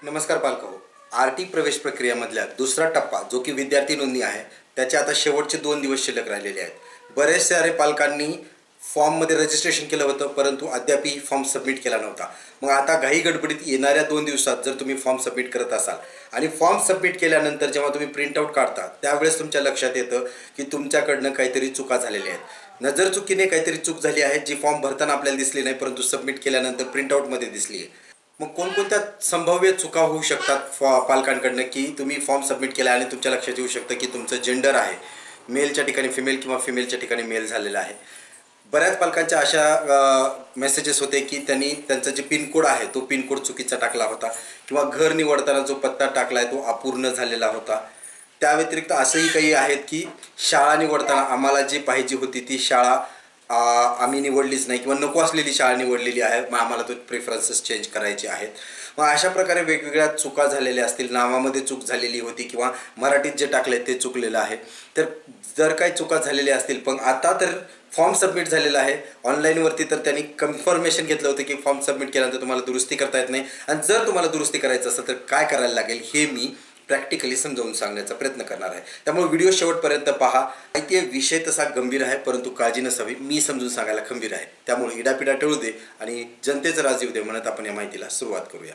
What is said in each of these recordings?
नमस्कार पालको. आरटी प्रवेश प्रक्रियेमधला दुसरा टप्पा जो की विद्यार्थी नोंदणी आहे त्याचे आता शेवटचे 2 दिवस शिल्लक राहिलेले आहेत. बरेच सारे पालकांनी फॉर्ममध्ये रजिस्ट्रेशन केलं होतं परंतु अद्यापही फॉर्म सबमिट केला नव्हता. मग आता घाई गडबडीत येणाऱ्या 2 दिवसात जर तुम्ही फॉर्म सबमिट करत असाल आणि फॉर्म सबमिट केल्यानंतर जेव्हा तुम्ही प्रिंटआउट काढता त्यावेळेस तुमच्या लक्षात येतं की तुमच्याकडनं काहीतरी चुका झालेल्या आहेत. नजर चुकीने काहीतरी चूक झाली आहे जी फॉर्म भरताना आपल्याला दिसली नाही परंतु सबमिट केल्यानंतर प्रिंटआउटमध्ये दिसली आहे. मग कोणकोणत्या संभाव्य चुका होऊ शकतात पालकांकडनं की तुम्ही फॉर्म सबमिट केला आणि तुमच्या लक्षात येऊ शकतं की तुमचं जेंडर आहे मेलच्या ठिकाणी फिमेल किंवा फिमेलच्या ठिकाणी मेल झालेला आहे. बऱ्याच पालकांच्या अशा मेसेजेस होते की त्यांनी त्यांचा जे पिनकोड आहे तो पिनकोड चुकीचा टाकला होता किंवा घर निवडताना जो पत्ता टाकला आहे तो अपूर्ण झालेला होता. त्या व्यतिरिक्त असंही काही आहेत की शाळा निवडताना आम्हाला जी पाहिजे होती ती शाळा आम्ही निवडलीच नाही किंवा नको असलेली शाळा निवडलेली आहे, मग आम्हाला तो प्रेफरन्सेस चेंज करायचे आहेत. मग अशा प्रकारे वेगवेगळ्या चुका झालेल्या असतील, नावामध्ये चूक झालेली होती किंवा मराठीत जे टाकले ते चुकलेलं आहे. तर जर काही चुका झालेल्या असतील पण आता तर फॉर्म सबमिट झालेला आहे ऑनलाईनवरती तर त्यांनी कन्फर्मेशन घेतलं होतं की फॉर्म सबमिट केल्यानंतर तुम्हाला दुरुस्ती करता येत नाही आणि जर तुम्हाला दुरुस्ती करायचं असेल तर काय करायला लागेल हे मी प्रॅक्टिकली समजावून सांगण्याचा प्रयत्न करणार आहे. त्यामुळे व्हिडिओ शेवटपर्यंत पहा. माहिती विषय तसा गंभीर आहे परंतु काळजी नसावी, मी समजून सांगायला खंबीर आहे. त्यामुळे इडापिडा टळू दे आणि जनतेचं राज येऊ दे म्हणत आपण या माहितीला सुरुवात करूया.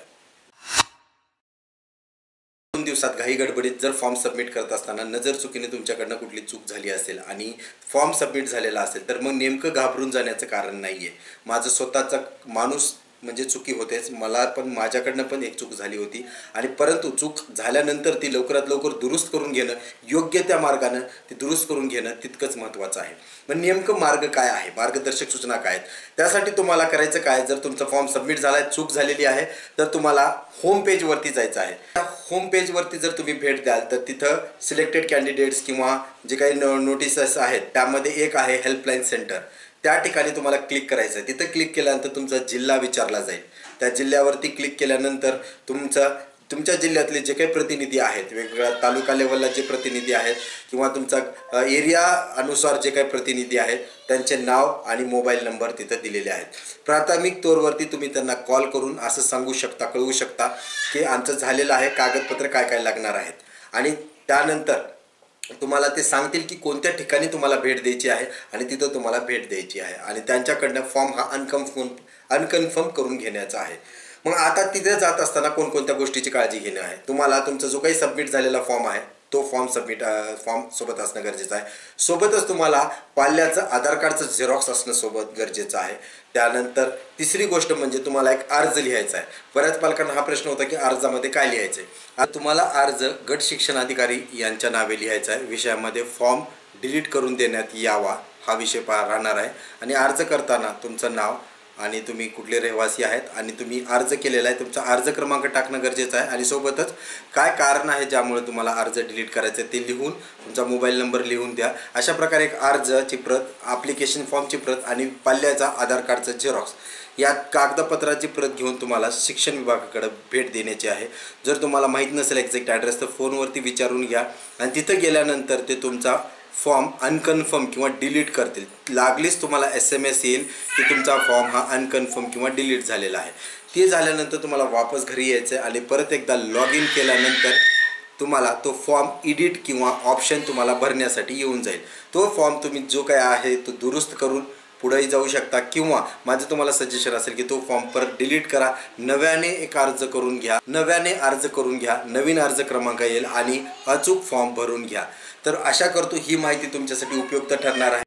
2 दिवसात घाई गडबडीत जर फॉर्म सबमिट करत असताना नजर चुकीने तुमच्याकडनं कुठली चूक झाली असेल आणि फॉर्म सबमिट झालेला असेल तर मग नेमकं घाबरून जाण्याचं कारण नाही आहे. माझं स्वतःचा माणूस म्हणजे चुकी होतेच, मला पण माझ्याकडनं पण एक चूक झाली होती आणि परंतु चूक झाल्यानंतर ती लवकरात लवकर दुरुस्त करून घेणं, योग्य त्या मार्गानं ती दुरुस्त करून घेणं तितकंच महत्त्वाचं आहे. पण नेमकं मार्ग काय आहे, मार्गदर्शक सूचना काय आहेत, त्यासाठी तुम्हाला करायचं काय, जर तुमचा फॉर्म सबमिट झाला आहे, चूक झालेली आहे तर तुम्हाला होम पेजवरती जायचं आहे. त्या होम पेजवरती जर तुम्ही भेट द्याल तर तिथं सिलेक्टेड कॅन्डिडेट्स किंवा जे काही नोटिसेस आहेत त्यामध्ये एक आहे हेल्पलाईन सेंटर, त्या ठिकाणी तुम्हाला क्लिक करायचं आहे. तिथं क्लिक केल्यानंतर तुमचा जिल्हा विचारला जाईल. त्या जिल्ह्यावरती क्लिक केल्यानंतर तुमच्या जिल्ह्यातले जे काही प्रतिनिधी आहेत, वेगवेगळ्या तालुका लेवलला जे प्रतिनिधी आहेत किंवा तुमचा एरिया अनुसार जे काही प्रतिनिधी आहेत त्यांचे नाव आणि मोबाईल नंबर तिथं दिलेले आहेत. प्राथमिक तौरवरती तुम्ही त्यांना कॉल करून असं सांगू शकता, कळवू शकता की आमचं झालेलं आहे, कागदपत्र काय काय लागणार आहेत आणि त्यानंतर तुम्हाला ते सांगतील की कोणत्या ठिकाणी तुम्हाला भेट द्यायची आहे आणि तिथं तुम्हाला भेट द्यायची आहे आणि त्यांच्याकडनं फॉर्म हा अनकन्फर्म करून घेण्याचा आहे. मग आता तिथे जात असताना कोणकोणत्या गोष्टीची काळजी घेणं आहे. तुम्हाला तुमचा जो काही सबमिट झालेला फॉर्म आहे तो फॉर्म सोबत असणं गरजेचं आहे. सोबतच तुम्हाला पाल्याचं आधार कार्डचं झेरॉक्स असणं सोबत गरजेचं आहे. त्यानंतर तिसरी गोष्ट म्हणजे तुम्हाला एक अर्ज लिहायचा आहे. बऱ्याच पालकांना हा प्रश्न होता की अर्जामध्ये काय लिहायचं आहे. तुम्हाला अर्ज गट शिक्षण अधिकारी यांच्या नावे लिहायचा आहे. विषयामध्ये फॉर्म डिलीट करून देण्यात यावा हा विषय राहणार आहे आणि अर्ज करताना तुमचं नाव आणि तुम्ही कुठले रहिवासी आहेत आणि तुम्ही अर्ज केलेला आहे तुमचा अर्ज क्रमांक टाकणं गरजेचं आहे आणि सोबतच काय कारण आहे ज्यामुळे तुम्हाला अर्ज डिलीट करायचं आहे ते लिहून तुमचा मोबाईल नंबर लिहून द्या. अशा प्रकारे एक अर्जाची प्रत, ॲप्लिकेशन फॉर्मची प्रत आणि पाल्याचा आधार कार्डचं झेरॉक्स या कागदपत्राची प्रत घेऊन तुम्हाला शिक्षण विभागाकडे भेट देण्याची आहे. जर तुम्हाला माहीत नसेल एक्झॅक्ट ॲड्रेस तर फोनवरती विचारून घ्या आणि तिथं गेल्यानंतर ते तुमचा फॉर्म अनकन्फर्म किंवा डिलीट करतील. लागलीच तुम्हाला SMS येईल की तुमचा फॉर्म हा अनकन्फर्म किंवा डिलीट झालेला आहे. ते झाल्यानंतर तुम्हाला वापस घरी यायचं आहे आणि परत एकदा लॉग इन केल्यानंतर तुम्हाला तो फॉर्म एडिट किंवा ऑप्शन तुम्हाला भरण्यासाठी येऊन जाईल. तो फॉर्म तुम्ही जो काय आहे तो दुरुस्त करून पुढेही जाऊ शकता किंवा माझं तुम्हाला सजेशन असेल की तो फॉर्म परत डिलीट करा, नव्याने एक अर्ज करून घ्या, नवीन अर्ज क्रमांक येईल आणि अचूक फॉर्म भरून घ्या. तर आशा करतो ही माहिती तुमच्यासाठी उपयुक्त ठरणार आहे.